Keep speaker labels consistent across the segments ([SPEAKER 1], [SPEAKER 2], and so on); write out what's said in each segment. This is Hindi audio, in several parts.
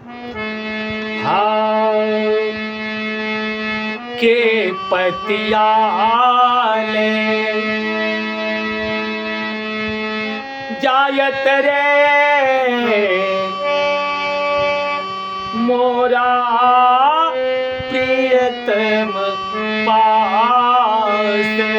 [SPEAKER 1] हाँ के पतियाले जायत रे मोरा प्रियतम पासे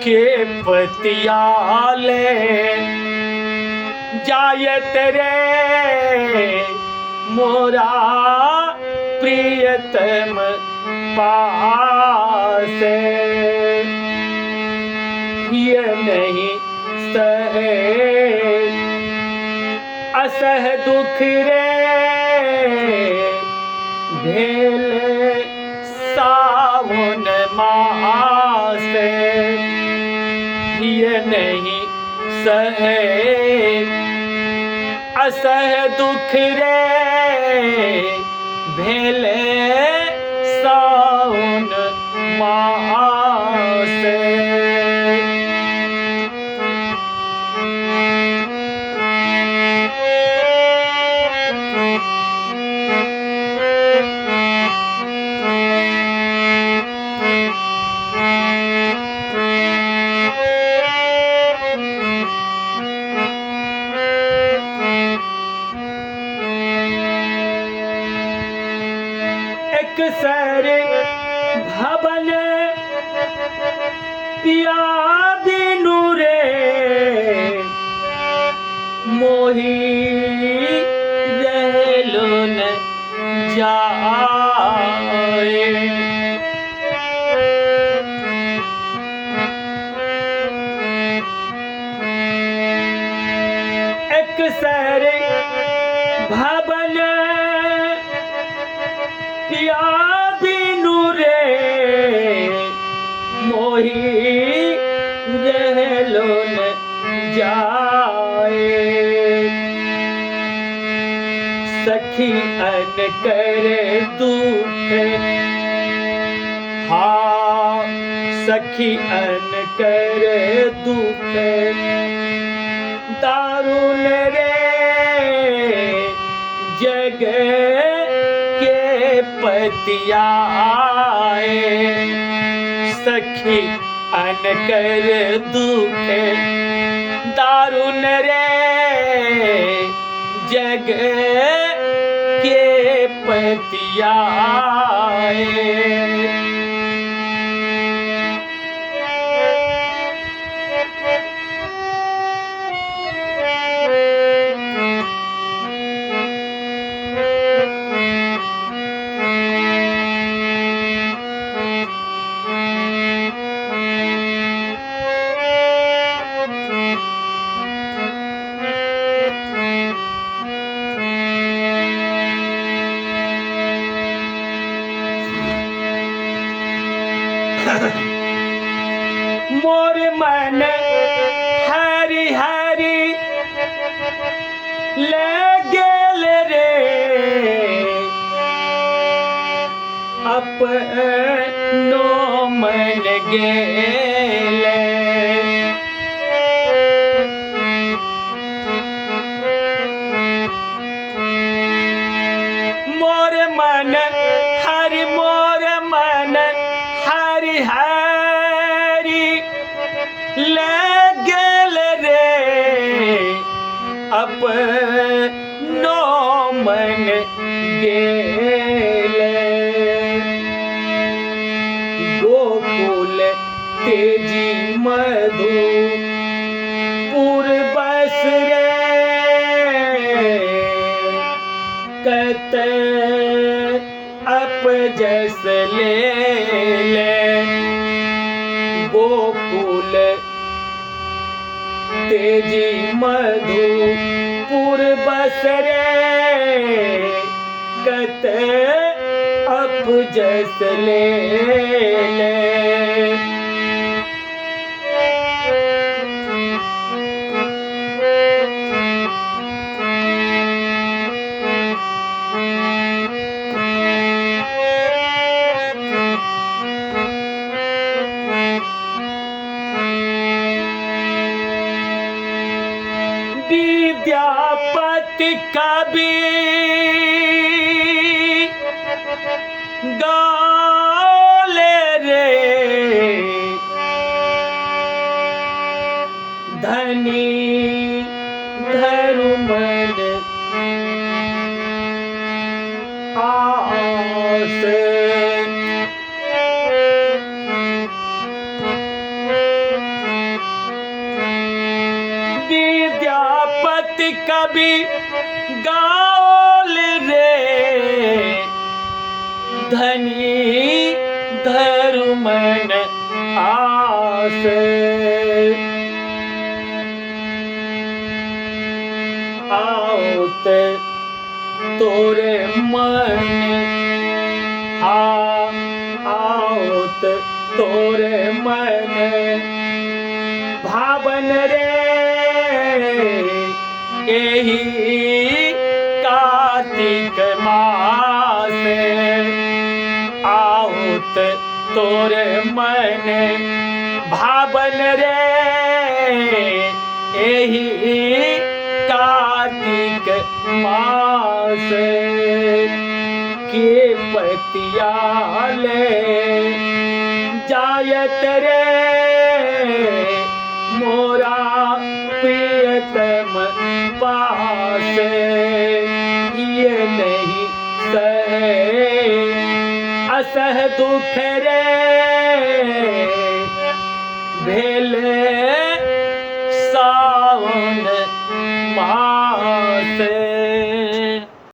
[SPEAKER 1] के पतियाले जायत रे मोरा प्रियतम पासे ये नहीं सहे असह दुख रे भेल सावन मासे ये नहीं सहे असह दुख रे भेले सावन मासे सर भवन पिया बिनु रे मोही रहलो न जाए एक सर भवन पिया बिनु रे मोही रहलो न जाए सखी अन करे दुख हाँ सखी अन करे दुख दारुण रे जग पतियाए सखी अन कर दुख दारुण रे जग के पतियाए मोर मन हरि हरि ले गेल रे अपनो मन गेल मोर मन हरि मोर मन हरि हरि ले गेल रे अपनो मन गेल गोकुल तेजी मधु पुर बस रे कत अपजस ले गोकुल तेजी मधु पुर बस रे कत अपजस ले कभी गाले रे धनी धरुमन आस विद्यापति कभी गाल रे धनी धरुमन आस आओत तोरे मन आओत तोरे मन भावन रे यही कार्तिक मास आओत तोरे मन भावन रे यही कार्तिक मास के पतियाले जायत रे मोरा प्रियतम पास ये नहीं सहे असह दुख रे भेल सावन मा